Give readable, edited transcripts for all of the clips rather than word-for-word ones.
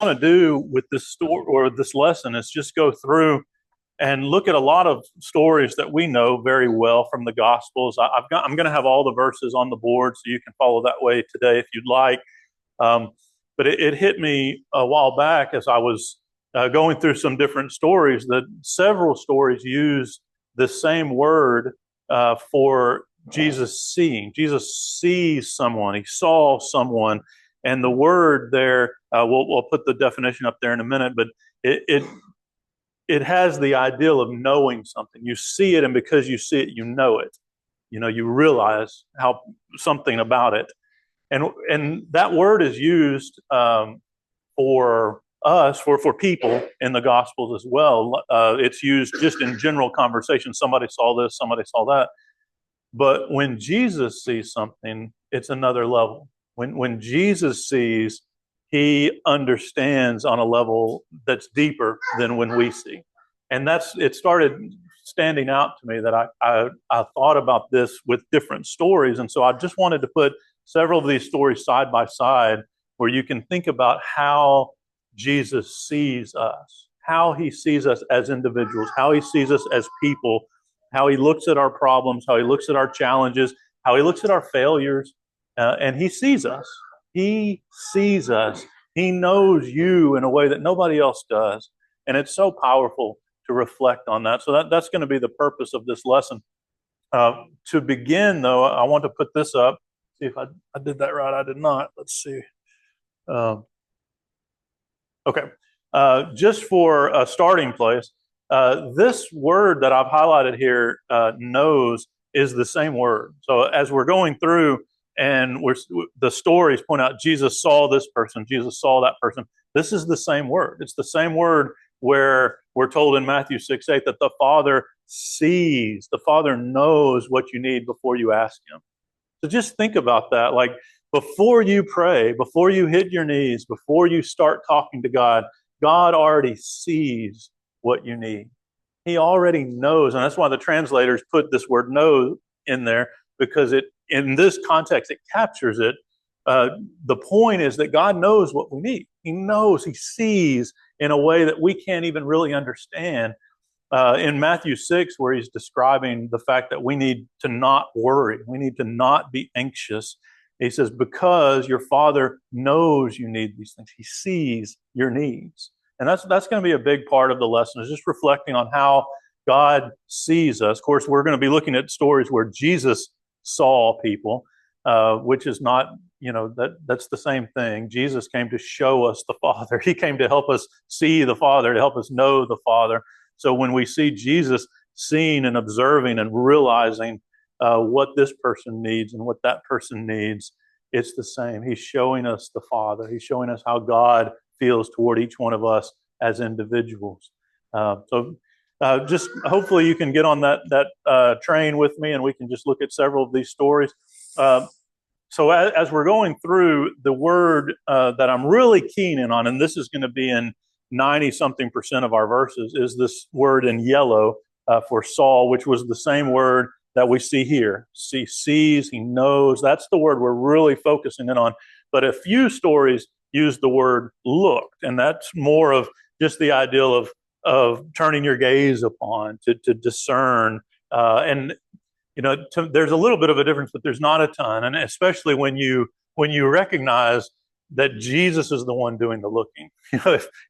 want to do with this story or this lesson is just go through and look at a lot of stories that we know very well from the Gospels. I'm going to have all the verses on the board so you can follow that way today if you'd like. Um, but it hit me a while back as I was going through some different stories that several stories use the same word for Jesus seeing. Jesus sees someone. He saw someone. And the word there, we'll put the definition up there in a minute, but it has the ideal of knowing something. You see it, and because you see it, you know it. You realize how something about it. And that word is used for us, for people in the Gospels as well. It's used just in general conversation. Somebody saw this, somebody saw that. But when Jesus sees something, it's another level. When Jesus sees, he understands on a level that's deeper than when we see. And it started standing out to me that I thought about this with different stories. And so I just wanted to put several of these stories side by side where you can think about how Jesus sees us, how he sees us as individuals, how he sees us as people, how he looks at our problems, how he looks at our challenges, how he looks at our failures, and he sees us. He sees us. He knows you in a way that nobody else does. And it's so powerful to reflect on that. So that's going to be the purpose of this lesson. To begin, though, I want to put this up. See if I did that right. I did not. Let's see. Okay. Just for a starting place, this word that I've highlighted here, knows, is the same word. So as we're going through and the stories point out Jesus saw this person, Jesus saw that person. This is the same word. It's the same word where we're told in Matthew 6:8 that the Father sees, the Father knows what you need before you ask him. So just think about that. Like before you pray, before you hit your knees, before you start talking to God, God already sees what you need. He already knows. And that's why the translators put this word know in there, because in this context, it captures it. The point is that God knows what we need. He knows, he sees in a way that we can't even really understand. In Matthew 6, where he's describing the fact that we need to not worry, we need to not be anxious, he says, because your Father knows you need these things. He sees your needs. And that's going to be a big part of the lesson, is just reflecting on how God sees us. Of course, we're going to be looking at stories where Jesus saw people, which is not, that's the same thing. Jesus came to show us the Father. He came to help us see the Father, to help us know the Father. So when we see Jesus seeing and observing and realizing what this person needs and what that person needs, it's the same. He's showing us the Father. He's showing us how God feels toward each one of us as individuals. So just hopefully you can get on that train with me, and we can just look at several of these stories. So as we're going through, the word that I'm really keen in on, and this is going to be in 90-something% of our verses, is this word in yellow for Saul, which was the same word that we see here. He sees, he knows. That's the word we're really focusing in on. But a few stories use the word looked, and that's more of just the ideal of turning your gaze upon, to discern. And there's a little bit of a difference, but there's not a ton. And especially when you recognize that Jesus is the one doing the looking.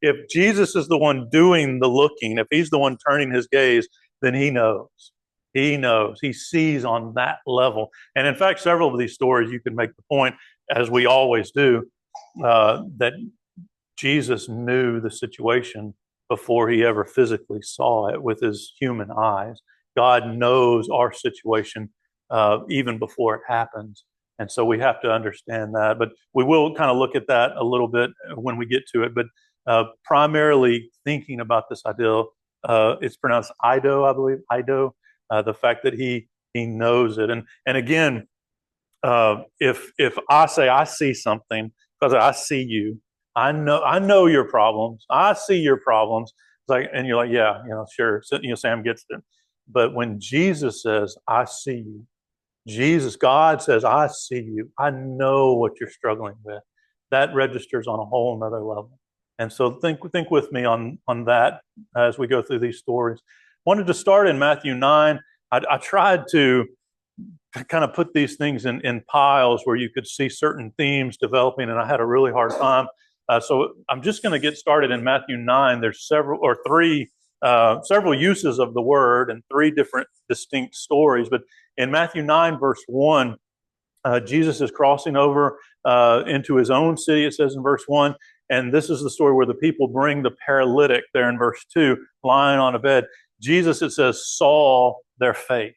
If Jesus is the one doing the looking, if he's the one turning his gaze, then he knows. He knows. He sees on that level. And in fact, several of these stories, you can make the point, as we always do, that Jesus knew the situation before he ever physically saw it with his human eyes. God knows our situation even before it happens. And so we have to understand that. But we will kind of look at that a little bit when we get to it. But primarily thinking about this ideal, it's pronounced Ido, I believe, Ido, the fact that he knows it. And again, if I say I see something, because I see you, I know your problems, I see your problems, it's like, and you're like, yeah, sure, Sam gets it. But when Jesus says, I see you, God says, I see you, I know what you're struggling with, that registers on a whole nother level. And so think with me on that as we go through these stories. Wanted to start in Matthew 9. I tried to kind of put these things in piles where you could see certain themes developing, and I had a really hard time. So I'm just going to get started in Matthew 9. There's several uses of the word and three different distinct stories. But in Matthew 9, verse 1, Jesus is crossing over into his own city, it says in verse 1. And this is the story where the people bring the paralytic there in verse 2, lying on a bed. Jesus, it says, saw their faith.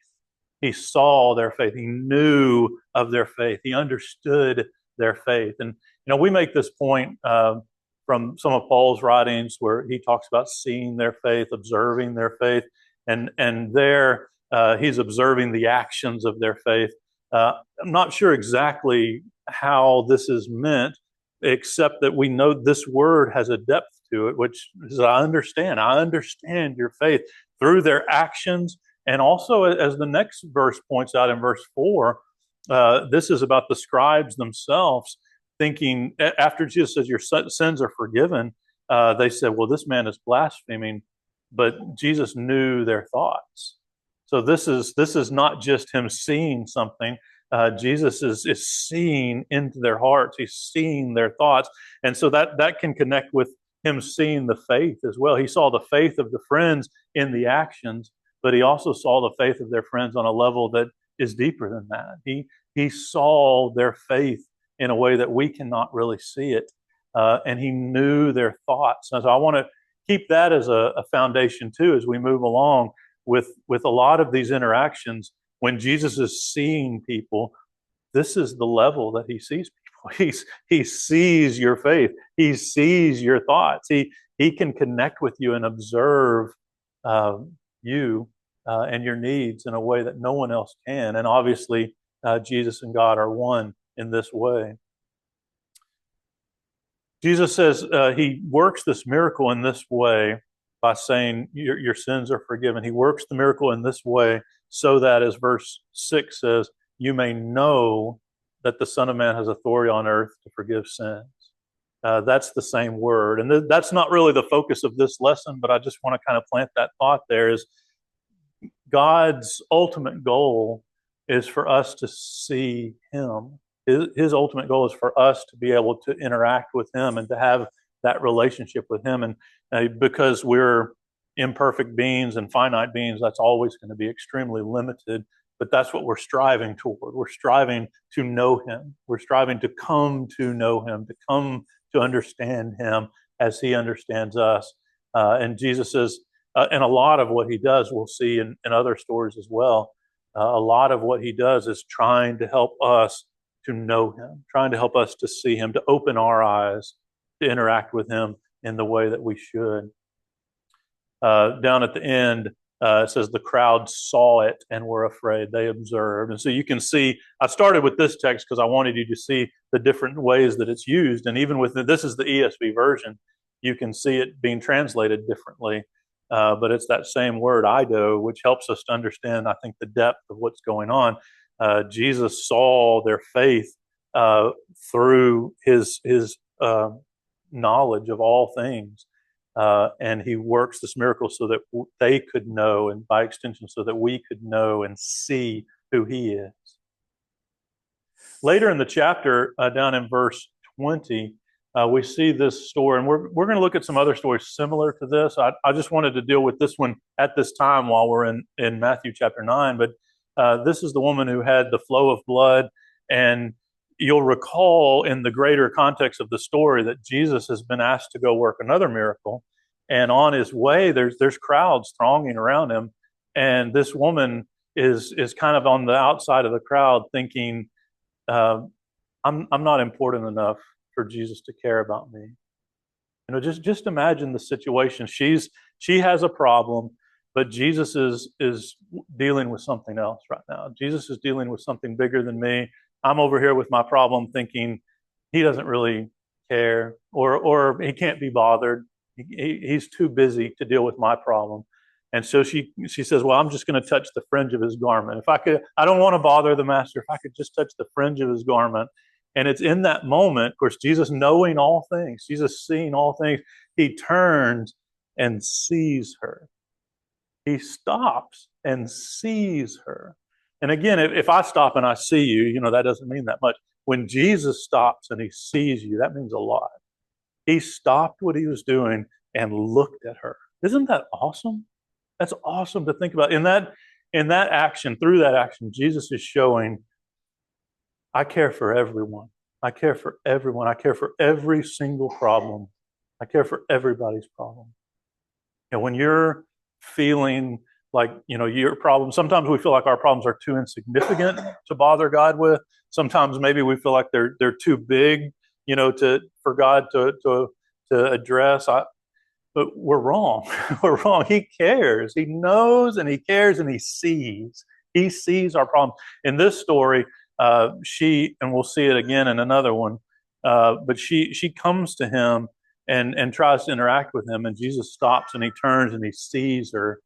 He saw their faith. He knew of their faith. He understood their faith. And, we make this point from some of Paul's writings where he talks about seeing their faith, observing their faith. And there he's observing the actions of their faith. I'm not sure exactly how this is meant, except that we know this word has a depth to it, which is I understand your faith through their actions. And also, as the next verse points out in verse 4, this is about the scribes themselves thinking, after Jesus says your sins are forgiven, they said, well, this man is blaspheming, but Jesus knew their thoughts. So this is not just him seeing something. Jesus is seeing into their hearts. He's seeing their thoughts. And so that can connect with him seeing the faith as well. He saw the faith of the friends in the actions, but he also saw the faith of their friends on a level that is deeper than that. He saw their faith in a way that we cannot really see it. And he knew their thoughts. And so I want to keep that as a foundation too, as we move along with a lot of these interactions. When Jesus is seeing people, this is the level that he sees people. He sees your faith. He sees your thoughts. He can connect with you and observe you and your needs in a way that no one else can. And obviously, Jesus and God are one in this way. Jesus says he works this miracle in this way by saying your sins are forgiven. He works the miracle in this way so that, as verse 6 says, you may know that the Son of Man has authority on earth to forgive sins. That's the same word. And that's not really the focus of this lesson, but I just want to kind of plant that thought there. Is God's ultimate goal is for us to see him. His ultimate goal is for us to be able to interact with him and to have that relationship with him. And because we're imperfect beings and finite beings, that's always going to be extremely limited. But that's what we're striving toward. We're striving to know him. We're striving to come to know him, to come to understand him as he understands us. And Jesus is, and a lot of what he does, we'll see in other stories as well, a lot of what he does is trying to help us to know him, trying to help us to see him, to open our eyes, to interact with him in the way that we should. Down at the end, it says the crowd saw it and were afraid. They observed. And so you can see, I started with this text because I wanted you to see the different ways that it's used. And even with this is the ESV version, you can see it being translated differently. But it's that same word, ido, which helps us to understand, I think, the depth of what's going on. Jesus saw their faith through his knowledge of all things. And he works this miracle so that they could know, and by extension, so that we could know and see who he is. Later in the chapter, down in verse 20, we see this story, and we're going to look at some other stories similar to this. I just wanted to deal with this one at this time while we're in Matthew chapter 9, but this is the woman who had the flow of blood, and you'll recall in the greater context of the story that Jesus has been asked to go work another miracle. And on his way, there's crowds thronging around him. And this woman is kind of on the outside of the crowd thinking, I'm not important enough for Jesus to care about me. Just imagine the situation. She has a problem, but Jesus is dealing with something else right now. Jesus is dealing with something bigger than me. I'm over here with my problem thinking he doesn't really care, or he can't be bothered. He's too busy to deal with my problem. And so she says, well, I'm just going to touch the fringe of his garment. If I could, I don't want to bother the master. If I could just touch the fringe of his garment. And it's in that moment, of course, Jesus knowing all things, Jesus seeing all things, he turns and sees her. He stops and sees her. And again, if I stop and I see you, that doesn't mean that much. When Jesus stops and he sees you, that means a lot. He stopped what he was doing and looked at her. Isn't that awesome? That's awesome to think about. In that action, through that action, Jesus is showing, I care for everyone. I care for everyone. I care for every single problem. I care for everybody's problem. And when you're feeling like, your problems, sometimes we feel like our problems are too insignificant to bother God with. Sometimes maybe we feel like they're too big, for God to address. But we're wrong. We're wrong. He cares. He knows and he cares and he sees. He sees our problems. In this story, and we'll see it again in another one, but she comes to him and tries to interact with him, and Jesus stops and he turns and he sees her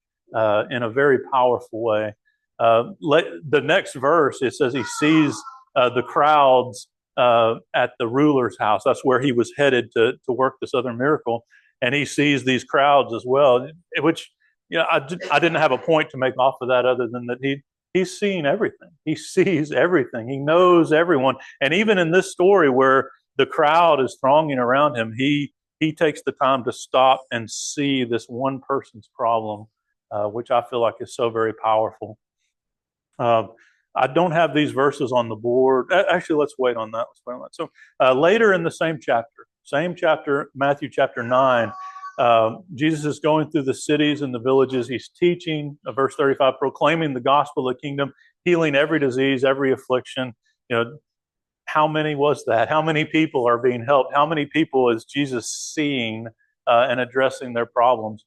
in a very powerful way. The next verse, it says he sees the crowds at the ruler's house. That's where he was headed to work this other miracle. And he sees these crowds as well, which, I didn't have a point to make off of that other than that he's seeing everything. He sees everything. He knows everyone. And even in this story where the crowd is thronging around him, he takes the time to stop and see this one person's problem, which I feel like is so very powerful. I don't have these verses on the board. Actually, let's wait on that. So later in the same chapter, Matthew chapter 9, Jesus is going through the cities and the villages. He's teaching, verse 35, proclaiming the gospel of the kingdom, healing every disease, every affliction. How many was that? How many people are being helped? How many people is Jesus seeing and addressing their problems?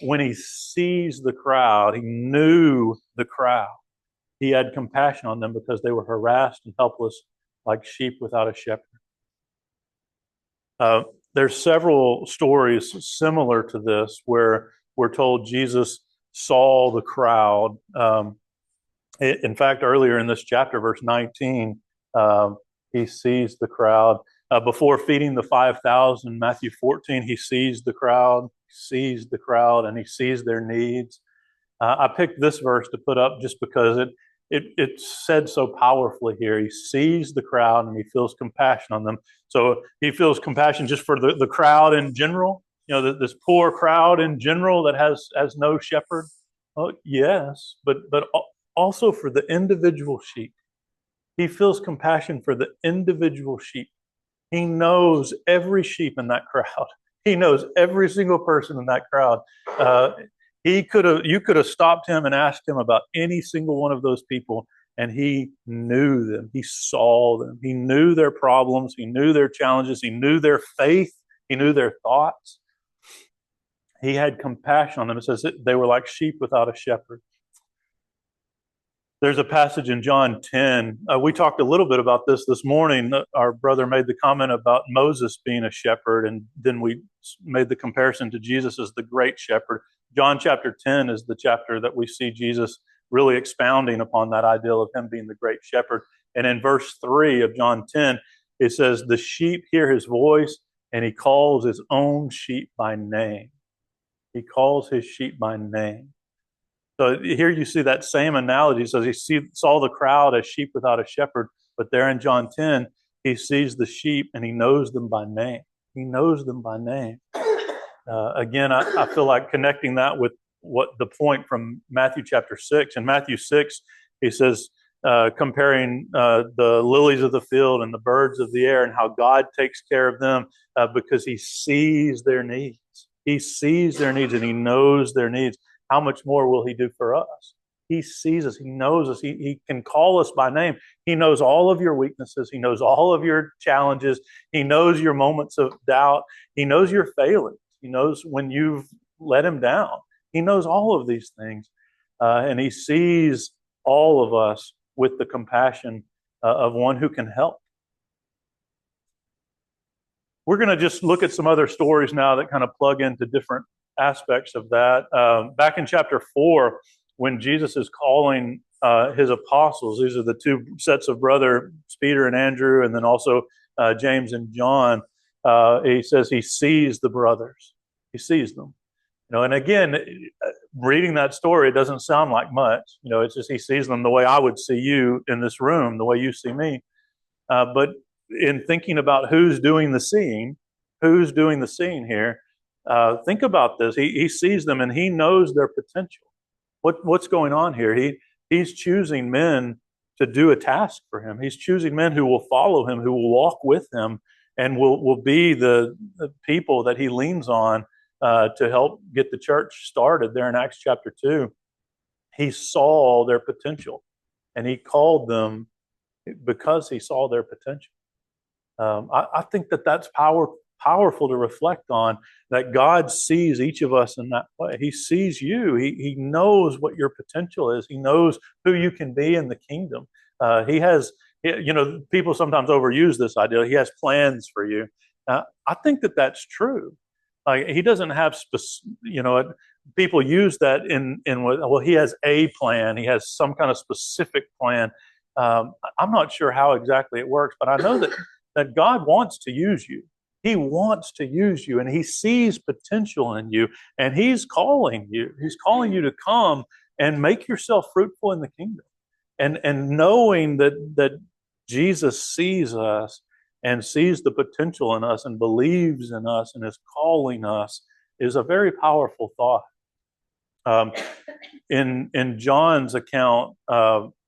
When he sees the crowd, he knew the crowd. He had compassion on them because they were harassed and helpless like sheep without a shepherd. There's several stories similar to this where we're told Jesus saw the crowd. In fact, earlier in this chapter, verse 19, he sees the crowd. Before feeding the 5,000, Matthew 14, he sees the crowd, and he sees their needs. I picked this verse to put up just because it's said so powerfully here. He sees the crowd and he feels compassion on them. So he feels compassion just for the crowd in general, this poor crowd in general that has no shepherd. Oh, yes, but also for the individual sheep. He feels compassion for the individual sheep. He knows every sheep in that crowd. He knows every single person in that crowd. You could have stopped him and asked him about any single one of those people, and he knew them. He saw them. He knew their problems. He knew their challenges. He knew their faith. He knew their thoughts. He had compassion on them. It says they were like sheep without a shepherd. There's a passage in John 10. We talked a little bit about this morning. Our brother made the comment about Moses being a shepherd, and then we made the comparison to Jesus as the great shepherd. John chapter 10 is the chapter that we see Jesus really expounding upon that ideal of him being the great shepherd. And in verse 3 of John 10, it says, the sheep hear his voice, and he calls his own sheep by name. He calls his sheep by name. So here you see that same analogy. So he saw the crowd as sheep without a shepherd, but there in John 10, he sees the sheep and he knows them by name. He knows them by name. Again, I feel like connecting that with what the point from Matthew chapter 6. In Matthew 6, he says, comparing the lilies of the field and the birds of the air and how God takes care of them because he sees their needs. He sees their needs and he knows their needs. How much more will he do for us? He sees us. He knows us. He can call us by name. He knows all of your weaknesses. He knows all of your challenges. He knows your moments of doubt. He knows your failings. He knows when you've let him down. He knows all of these things. And he sees all of us with the compassion of one who can help. We're going to just look at some other stories now that kind of plug into different aspects of that. Back in chapter 4, when Jesus is calling his apostles. These are the two sets of brothers, Peter and Andrew, and then also James and John. He says he sees the brothers. He sees them. And again, reading that story, it doesn't sound like much. It's just he sees them the way I would see you in this room, the way you see me. But in thinking about who's doing the seeing here, think about this. He sees them and he knows their potential. What's going on here? He's choosing men to do a task for him. He's choosing men who will follow him, who will walk with him, and will be the people that he leans on to help get the church started there in Acts chapter 2. He saw their potential, and he called them because he saw their potential. I think that's powerful to reflect on, that God sees each of us in that way. He sees you. He knows what your potential is. He knows who you can be in the kingdom. He has, people sometimes overuse this idea. He has plans for you. I think that's true. He doesn't have, people use that well, he has a plan. He has some kind of specific plan. I'm not sure how exactly it works, but I know that God wants to use you. He wants to use you, and he sees potential in you, and he's calling you. He's calling you to come and make yourself fruitful in the kingdom. And knowing that Jesus sees us and sees the potential in us and believes in us and is calling us is a very powerful thought. In John's account,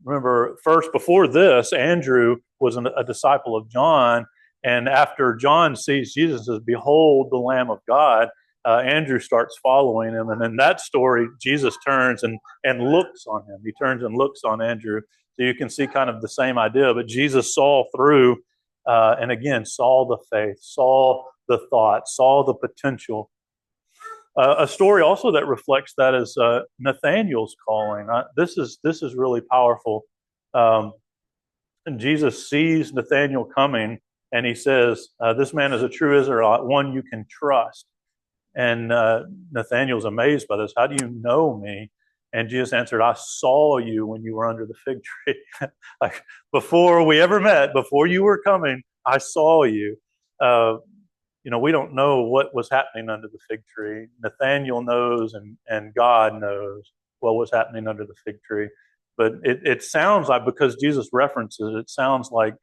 remember, first before this, Andrew was a disciple of John, and after John sees Jesus as, "Behold the Lamb of God," Andrew starts following him, and in that story, Jesus turns and looks on him. He turns and looks on Andrew, so you can see kind of the same idea. But Jesus saw through, and again saw the faith, saw the thought, saw the potential. A story also that reflects that is Nathanael's calling. This is really powerful. And Jesus sees Nathanael coming, and he says, "This man is a true Israelite, one you can trust." And Nathanael's amazed by this. "How do you know me?" And Jesus answered, "I saw you when you were under the fig tree." Like, before we ever met, before you were coming, I saw you. We don't know what was happening under the fig tree. Nathanael knows, and God knows what was happening under the fig tree. But it sounds like, because Jesus references it, sounds like,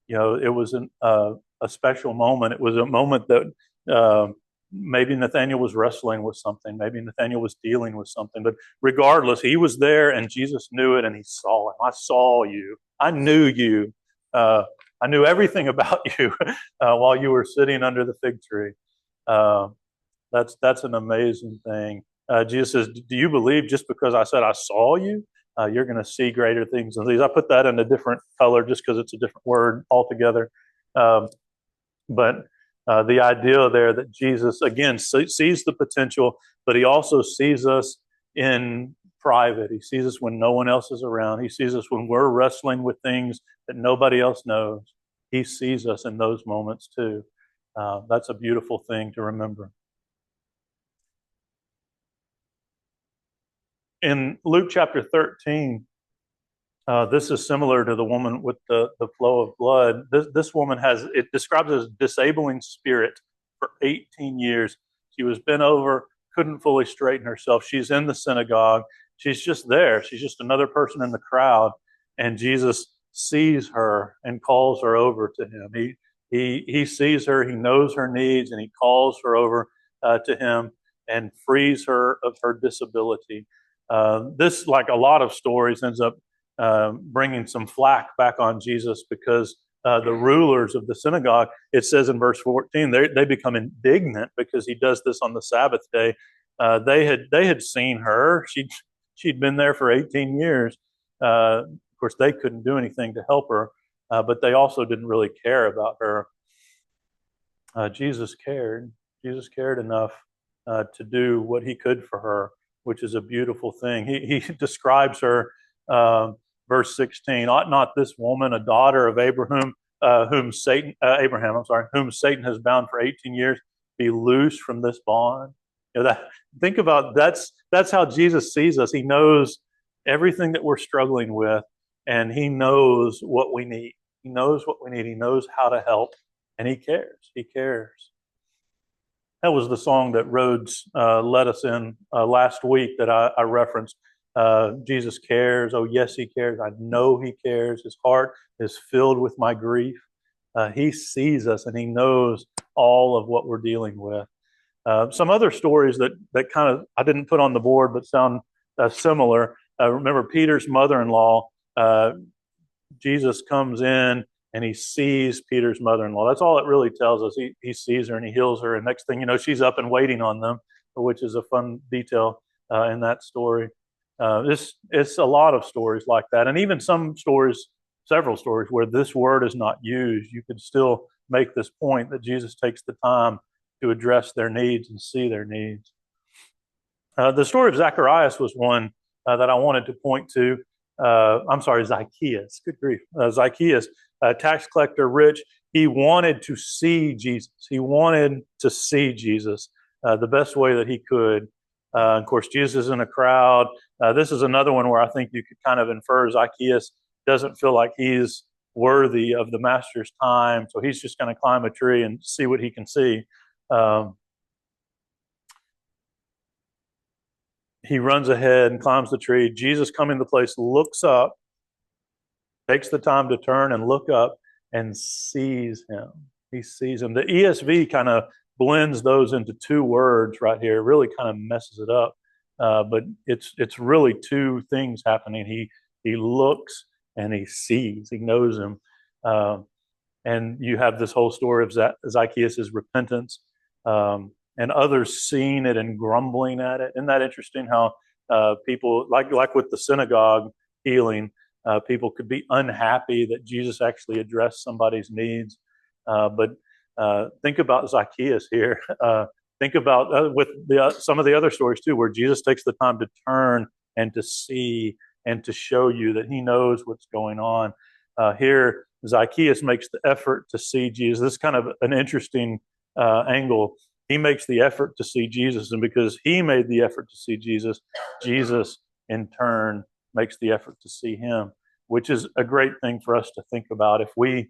it was a special moment. It was a moment that maybe Nathanael was wrestling with something. Maybe Nathanael was dealing with something. But regardless, he was there, and Jesus knew it, and he saw him. "I saw you. I knew you. I knew everything about you while you were sitting under the fig tree." That's an amazing thing. Jesus says, "Do you believe just because I said I saw you? You're going to see greater things than these." I put that in a different color just because it's a different word altogether. But the idea there that Jesus, again, sees the potential, but he also sees us in private. He sees us when no one else is around. He sees us when we're wrestling with things that nobody else knows. He sees us in those moments too. That's a beautiful thing to remember. In Luke chapter 13, this is similar to the woman with the flow of blood. This woman it describes as disabling spirit for 18 years. She was bent over, couldn't fully straighten herself. She's in the synagogue. She's just there. She's just another person in the crowd. And Jesus sees her and calls her over to him. He sees her. He knows her needs, and he calls her over to him and frees her of her disability. This, like a lot of stories, ends up bringing some flack back on Jesus, because the rulers of the synagogue, it says in verse 14, they become indignant because he does this on the Sabbath day. They had seen her. She'd been there for 18 years. Of course, they couldn't do anything to help her, but they also didn't really care about her. Jesus cared. Jesus cared enough to do what he could for her, which is a beautiful thing. He describes her, verse 16, "Ought not this woman, a daughter of Abraham, whom Satan has bound for 18 years, be loosed from this bond?" Think about that's how Jesus sees us. He knows everything that we're struggling with, and He knows what we need. He knows what we need. He knows how to help, and He cares. He cares. That was the song that Rhodes led us in last week that I referenced. Jesus cares. Oh, yes, He cares. I know He cares. His heart is filled with my grief. He sees us and He knows all of what we're dealing with. Some other stories that kind of I didn't put on the board but sound similar. Remember Peter's mother-in-law. Jesus comes in and He sees Peter's mother-in-law. That's all it really tells us. He sees her and He heals her. And next thing you know, she's up and waiting on them, which is a fun detail in that story. It's a lot of stories like that. And even some stories, several stories, where this word is not used, you could still make this point that Jesus takes the time to address their needs and see their needs. The story of Zacharias was one that I wanted to point to. Zacchaeus. Good grief. Zacchaeus, tax collector, rich. He wanted to see Jesus. He wanted to see Jesus the best way that he could. Of course, Jesus is in a crowd. This is another one where I think you could kind of infer Zacchaeus doesn't feel like he's worthy of the master's time, so he's just going to climb a tree and see what he can see. He runs ahead and climbs the tree. Jesus, coming to the place, looks up, takes the time to turn and look up and sees him. He sees him. The ESV kind of blends those into two words right here. It really kind of messes it up. But it's really two things happening. He looks and he sees. He knows him. And you have this whole story of Zacchaeus' repentance. And others seeing it and grumbling at it. Isn't that interesting how people, like with the synagogue healing, people could be unhappy that Jesus actually addressed somebody's needs. But think about Zacchaeus here. Think about with some of the other stories too, where Jesus takes the time to turn and to see and to show you that He knows what's going on. Here, Zacchaeus makes the effort to see Jesus. This is kind of an interesting angle. He makes the effort to see Jesus, and because he made the effort to see Jesus, Jesus in turn makes the effort to see him, which is a great thing for us to think about. If we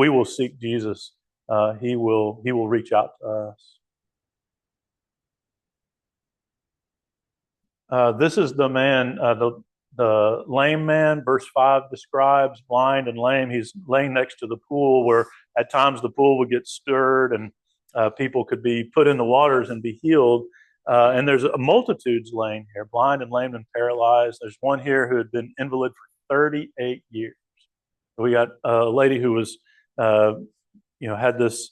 will seek Jesus, he will reach out to us. This is the man, the lame man. Verse 5 describes blind and lame. He's laying next to the pool, where at times the pool would get stirred and people could be put in the waters and be healed. And there's a multitudes laying here, blind and lame and paralyzed. There's one here who had been invalid for 38 years. We got a lady who was, had this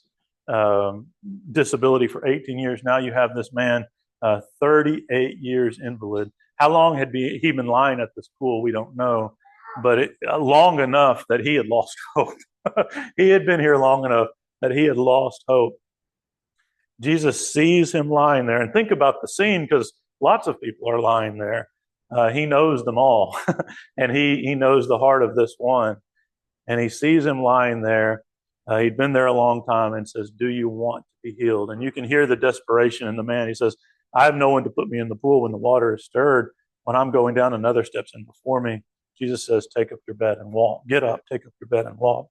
disability for 18 years. Now you have this man, 38 years invalid. How long had he been lying at this pool? We don't know, but long enough that he had lost hope. He had been here long enough that he had lost hope. Jesus sees him lying there, and think about the scene, because lots of people are lying there. He knows them all, and he knows the heart of this one. And he sees him lying there. He'd been there a long time, and says, "Do you want to be healed?" And you can hear the desperation in the man. He says, "I have no one to put me in the pool when the water is stirred. When I'm going down, another steps in before me." Jesus says, "Take up your bed and walk. Get up, take up your bed and walk."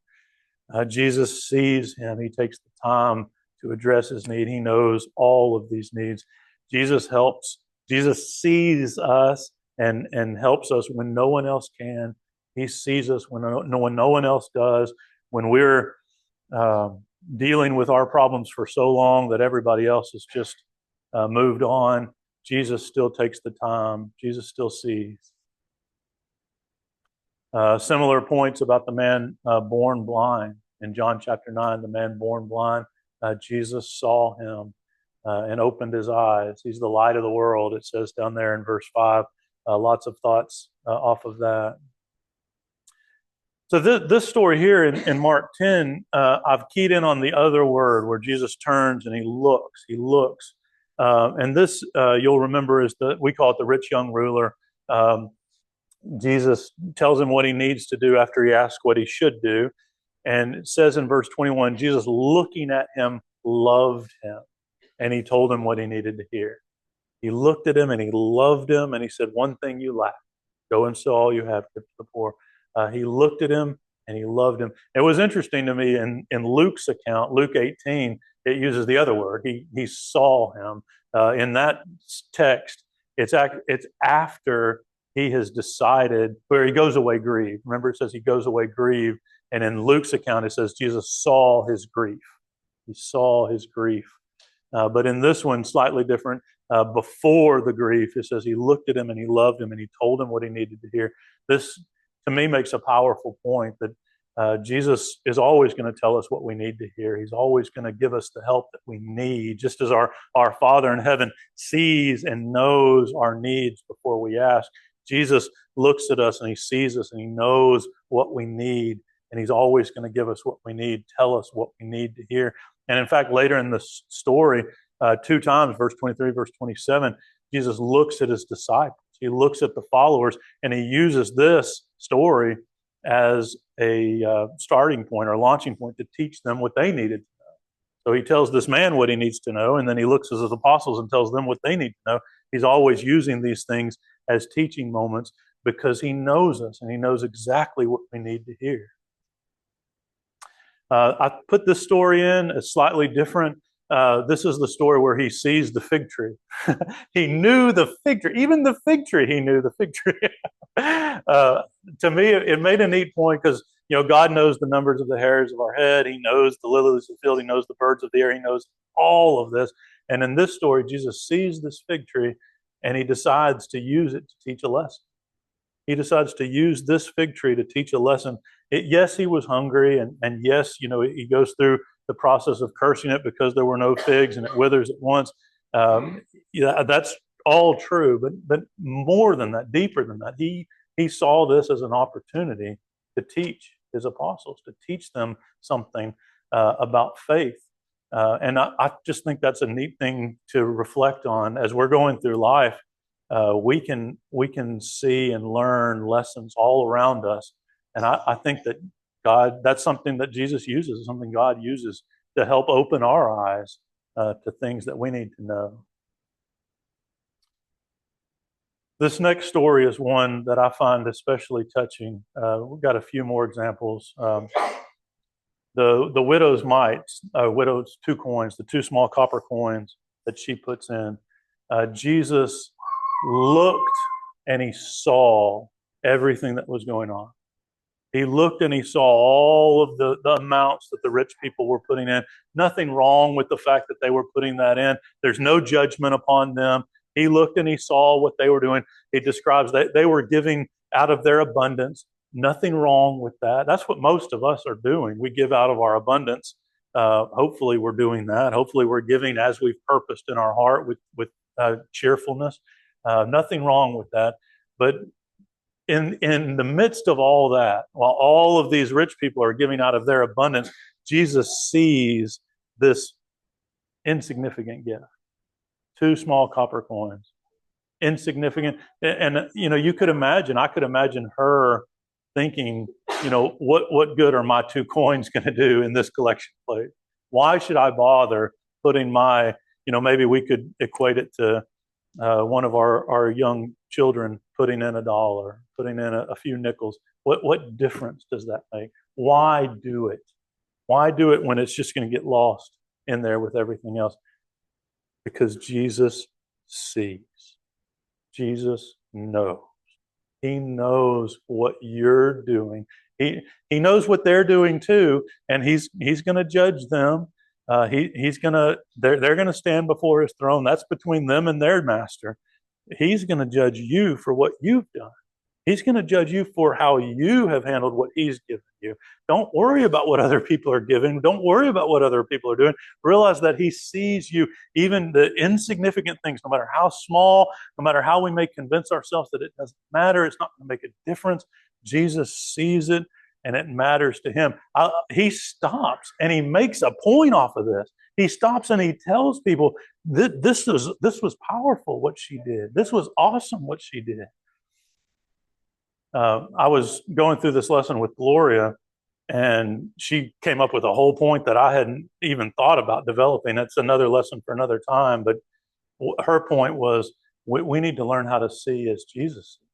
Jesus sees him. He takes the time to address his need. He knows all of these needs. Jesus helps. Jesus sees us and helps us when no one else can. He sees us when no one else does. When we're dealing with our problems for so long that everybody else has just moved on, Jesus still takes the time. Jesus still sees. Similar points about the man born blind. In John chapter 9, the man born blind, Jesus saw him and opened his eyes. He's the light of the world, it says down there in verse 5. Lots of thoughts off of that. So this story here in Mark 10, I've keyed in on the other word where Jesus turns and he looks. He looks. And this, you'll remember, is we call it the rich young ruler. Jesus tells him what he needs to do after he asks what he should do. And it says in verse 21, Jesus, looking at him, loved him. And he told him what he needed to hear. He looked at him and he loved him. And he said, "One thing you lack. Go and sell all you have, give to the poor. He looked at him and he loved him. It was interesting to me in Luke's account, Luke 18, it uses the other word. He saw him. In that text, it's after he has decided, where he goes away grieved. Remember, it says he goes away grieved. And in Luke's account, it says Jesus saw his grief. He saw his grief. But in this one, slightly different. Before the grief, it says he looked at him and he loved him and he told him what he needed to hear. This, to me, makes a powerful point that Jesus is always going to tell us what we need to hear. He's always going to give us the help that we need, just as our Father in heaven sees and knows our needs before we ask. Jesus looks at us and he sees us and he knows what we need, and he's always going to give us what we need, tell us what we need to hear. And in fact, later in the story, 2 times, verse 23, verse 27, Jesus looks at his disciples. He looks at the followers, and he uses this story as a starting point or launching point to teach them what they needed to know. So he tells this man what he needs to know, and then he looks at his apostles and tells them what they need to know. He's always using these things as teaching moments because he knows us and he knows exactly what we need to hear. I put this story in as slightly different. This is the story where he sees the fig tree. He knew the fig tree. Even the fig tree, he knew the fig tree. To me, it made a neat point because, God knows the numbers of the hairs of our head. He knows the lilies of the field. He knows the birds of the air. He knows all of this. And in this story, Jesus sees this fig tree and he decides to use it to teach a lesson. He decides to use this fig tree to teach a lesson. Yes, he was hungry, and yes, he goes through the process of cursing it because there were no figs and it withers at once. That's all true, but more than that, deeper than that, he saw this as an opportunity to teach his apostles, to teach them something about faith. And I just think that's a neat thing to reflect on as we're going through life. We can see and learn lessons all around us, and I think that that's something that Jesus uses, something God uses to help open our eyes to things that we need to know. This next story is one that I find especially touching. We've got a few more examples. The widow's widow's 2 coins, the 2 small copper coins that she puts in. Jesus looked and he saw everything that was going on. He looked and he saw all of the amounts that the rich people were putting in. Nothing wrong with the fact that they were putting that in. There's no judgment upon them. He looked and he saw what they were doing. He describes that they were giving out of their abundance. Nothing wrong with that. That's what most of us are doing. We give out of our abundance. Hopefully we're doing that. Hopefully we're giving as we've purposed in our heart with cheerfulness. Nothing wrong with that. But in the midst of all that, while all of these rich people are giving out of their abundance, Jesus sees this insignificant gift. 2 small copper coins. Insignificant. And, I could imagine her thinking, what good are my 2 coins going to do in this collection plate? Why should I bother putting my, maybe we could equate it to one of our young children putting in $1, putting in a few nickels. What difference does that make? Why do it? Why do it when it's just going to get lost in there with everything else? Because Jesus sees. Jesus knows. He knows what you're doing. He knows what they're doing too, and he's going to judge them. They're going to stand before his throne. That's between them and their master. He's going to judge you for what you've done. He's going to judge you for how you have handled what he's given you. Don't worry about what other people are giving. Don't worry about what other people are doing. Realize that he sees you, even the insignificant things, no matter how small, no matter how we may convince ourselves that it doesn't matter, it's not going to make a difference. Jesus sees it, and it matters to him. He stops, and he makes a point off of this. He stops and he tells people, this was powerful what she did. This was awesome what she did. I was going through this lesson with Gloria, and she came up with a whole point that I hadn't even thought about developing. That's another lesson for another time. But her point was, we need to learn how to see as Jesus sees.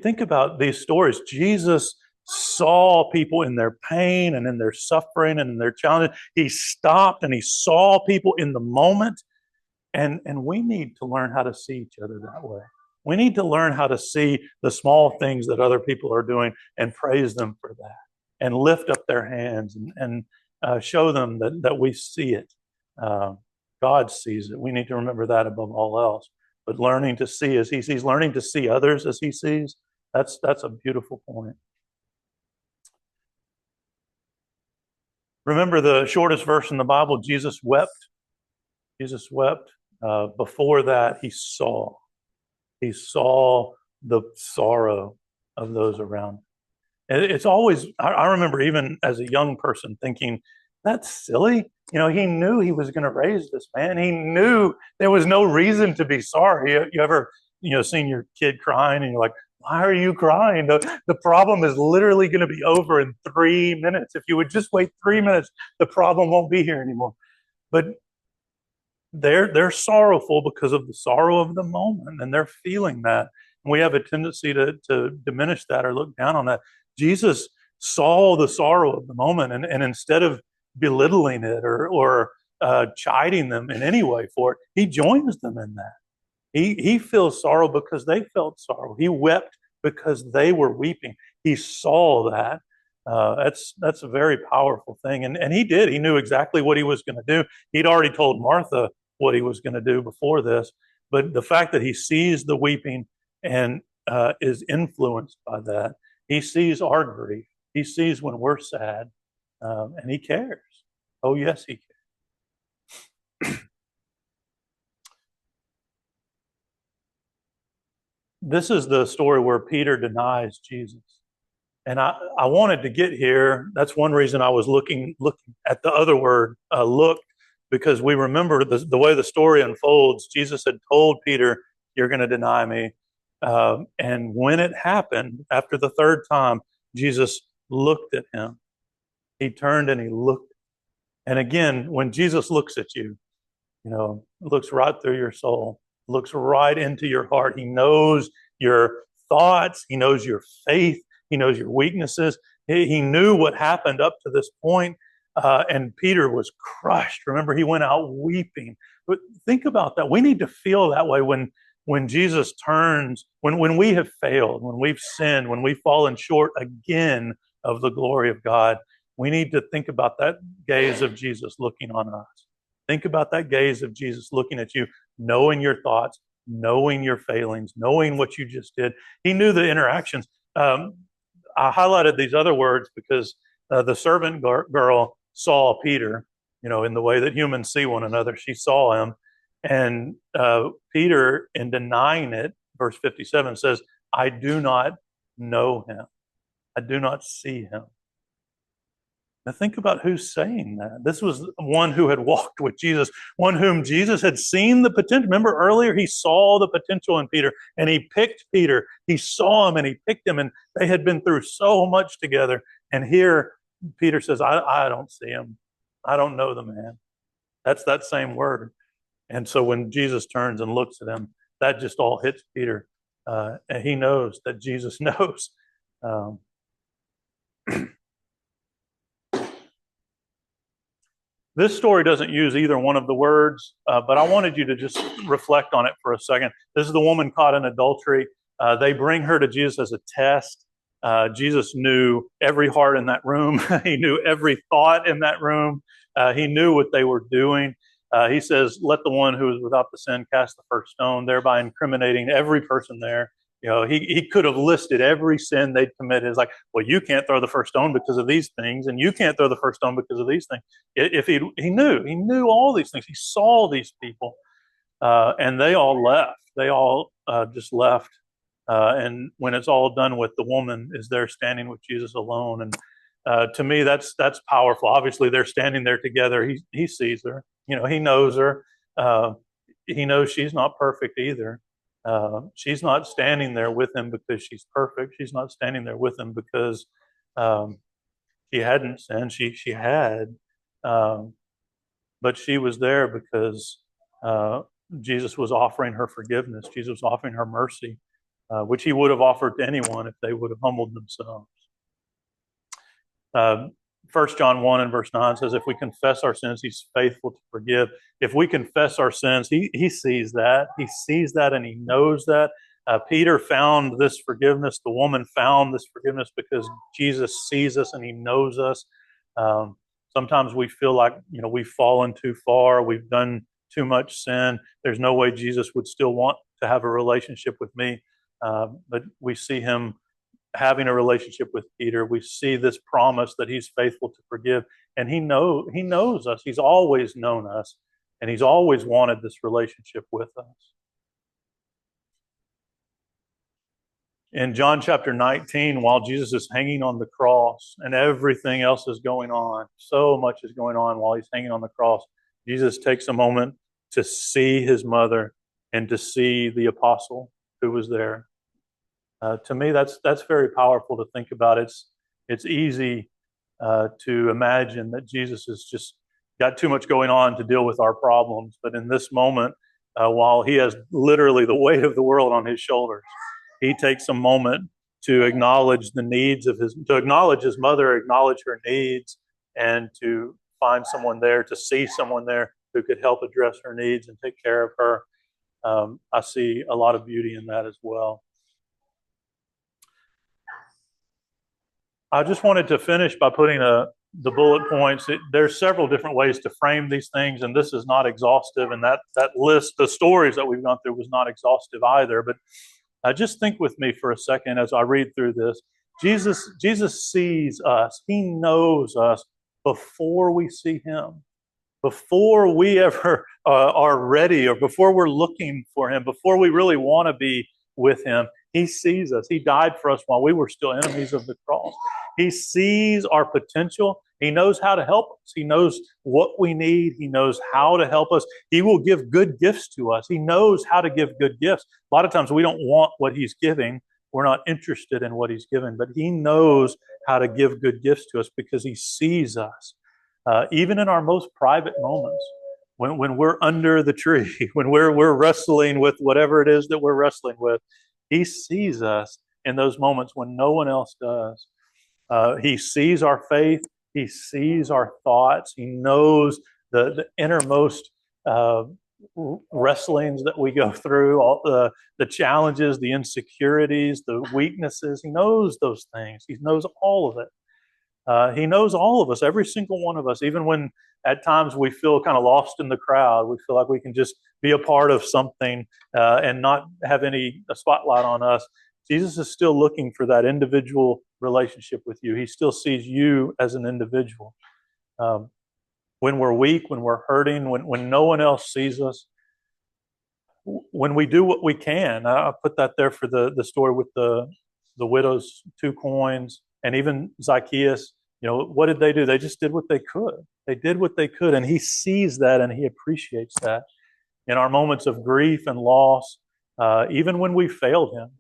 Think about these stories. Jesus saw people in their pain and in their suffering and in their challenges. He stopped and he saw people in the moment. And we need to learn how to see each other that way. We need to learn how to see the small things that other people are doing and praise them for that and lift up their hands and show them that we see it. Uh, God sees it. We need to remember that above all else. But learning to see as he sees, learning to see others as he sees, that's a beautiful point. Remember the shortest verse in the Bible, Jesus wept. Jesus wept. Before that, he saw. He saw the sorrow of those around. And it's always, I remember even as a young person thinking, that's silly. He knew he was going to raise this man. He knew there was no reason to be sorry. You ever, seen your kid crying and you're like, why are you crying? The problem is literally going to be over in 3 minutes. If you would just wait 3 minutes, the problem won't be here anymore. But they're sorrowful because of the sorrow of the moment, and they're feeling that. And we have a tendency to diminish that or look down on that. Jesus saw the sorrow of the moment, and instead of belittling it or chiding them in any way for it, he joins them in that. He feels sorrow because they felt sorrow. He wept because they were weeping. He saw that. That's a very powerful thing. And he did. He knew exactly what he was going to do. He'd already told Martha what he was going to do before this. But the fact that he sees the weeping and is influenced by that, he sees our grief. He sees when we're sad, and he cares. Oh, yes, he cares. This is the story where Peter denies Jesus. And I wanted to get here. That's one reason I was looking at the other word, look, because we remember the way the story unfolds. Jesus had told Peter, you're going to deny me. And when it happened, after the third time, Jesus looked at him. He turned and he looked. And again, when Jesus looks at you, looks right through your soul, looks right into your heart. He knows your thoughts. He knows your faith. He knows your weaknesses. He knew what happened up to this point, and Peter was crushed. Remember, he went out weeping. But think about that. We need to feel that way when Jesus turns, when we have failed, when we've sinned, when we've fallen short again of the glory of God. We need to think about that gaze of Jesus looking on us. Think about that gaze of Jesus looking at you, knowing your thoughts, knowing your failings, knowing what you just did. He knew the interactions. I highlighted these other words because the servant girl saw Peter, in the way that humans see one another. She saw him. And Peter, in denying it, verse 57 says, I do not know him. I do not see him. Now think about who's saying that. This was one who had walked with Jesus, one whom Jesus had seen the potential. Remember earlier, he saw the potential in Peter and he picked Peter. He saw him and he picked him, and they had been through so much together. And here Peter says, I don't see him. I don't know the man. That's that same word. And so when Jesus turns and looks at him, that just all hits Peter. And he knows that Jesus knows. This story doesn't use either one of the words, but I wanted you to just reflect on it for a second. This is the woman caught in adultery. They bring her to Jesus as a test. Jesus knew every heart in that room. He knew every thought in that room. He knew what they were doing. He says, let the one who is without the sin cast the first stone, thereby incriminating every person there. He could have listed every sin they'd committed. It's like, well, you can't throw the first stone because of these things, and you can't throw the first stone because of these things. If he knew all these things. He saw these people, and they all left. They all just left. And when it's all done with, the woman is there standing with Jesus alone. And to me, that's powerful. Obviously, they're standing there together. He sees her. He knows her. He knows she's not perfect either. She's not standing there with him because she's perfect. She's not standing there with him because she hadn't sinned. She had, but she was there because Jesus was offering her forgiveness. Jesus was offering her mercy. which he would have offered to anyone if they would have humbled themselves. 1 John 1 and verse 9 says, if we confess our sins, he's faithful to forgive. If we confess our sins, he sees that. He sees that and he knows that. Peter found this forgiveness. The woman found this forgiveness because Jesus sees us and he knows us. Sometimes we feel like, we've fallen too far. We've done too much sin. There's no way Jesus would still want to have a relationship with me. But we see him having a relationship with Peter. We see this promise that he's faithful to forgive. And he knows us. He's always known us. And he's always wanted this relationship with us. In John chapter 19, while Jesus is hanging on the cross and everything else is going on, so much is going on while he's hanging on the cross, Jesus takes a moment to see his mother and to see the apostle who was there. To me, that's very powerful to think about. It's easy to imagine that Jesus has just got too much going on to deal with our problems. But in this moment, while he has literally the weight of the world on his shoulders, he takes a moment to acknowledge the needs of to acknowledge his mother, acknowledge her needs, and to find someone there, to see someone there who could help address her needs and take care of her. I see a lot of beauty in that as well. I just wanted to finish by putting the bullet points. There's several different ways to frame these things, and this is not exhaustive. And that list, the stories that we've gone through, was not exhaustive either. But just think with me for a second as I read through this. Jesus sees us. He knows us before we see him, before we ever are ready, or before we're looking for him, before we really want to be with him. He sees us. He died for us while we were still enemies of the cross. He sees our potential. He knows how to help us. He knows what we need. He knows how to help us. He will give good gifts to us. He knows how to give good gifts. A lot of times we don't want what he's giving. We're not interested in what he's given, but he knows how to give good gifts to us because he sees us. Even in our most private moments, when we're under the tree, when we're wrestling with whatever it is that we're wrestling with, he sees us in those moments when no one else does. He sees our faith. He sees our thoughts. He knows the innermost wrestlings that we go through, all the challenges, the insecurities, the weaknesses. He knows those things. He knows all of it. He knows all of us, every single one of us, even when at times we feel kind of lost in the crowd. We feel like we can just be a part of something and not have any spotlight on us. Jesus is still looking for that individual relationship with you. He still sees you as an individual. When we're weak, when we're hurting, when no one else sees us, when we do what we can. I put that there for the story with the widow's 2 coins, and even Zacchaeus. What did they do? They just did what they could. They did what they could, and he sees that and he appreciates that. In our moments of grief and loss, even when we failed him,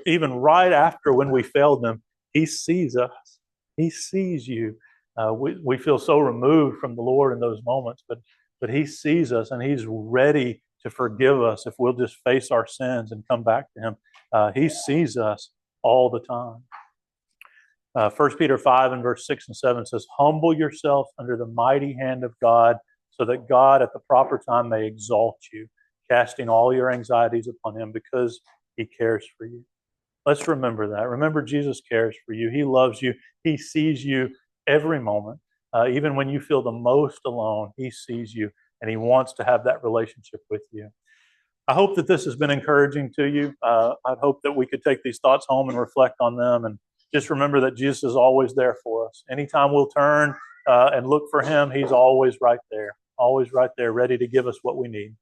even right after when we failed him, he sees us. He sees you. We feel so removed from the Lord in those moments, but he sees us and he's ready to forgive us if we'll just face our sins and come back to him. He sees us all the time. 1 Peter 5 and verse 6 and 7 says, humble yourself under the mighty hand of God, so that God at the proper time may exalt you, casting all your anxieties upon him because he cares for you. Let's remember that. Remember, Jesus cares for you. He loves you. He sees you every moment. Even when you feel the most alone, he sees you and he wants to have that relationship with you. I hope that this has been encouraging to you. I hope that we could take these thoughts home and reflect on them, and just remember that Jesus is always there for us. Anytime we'll turn and look for him, he's always right there, ready to give us what we need.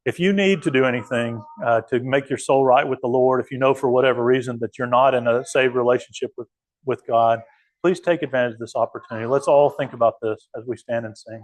If you need to do anything to make your soul right with the Lord, if you know for whatever reason that you're not in a saved relationship with God, please take advantage of this opportunity. Let's all think about this as we stand and sing.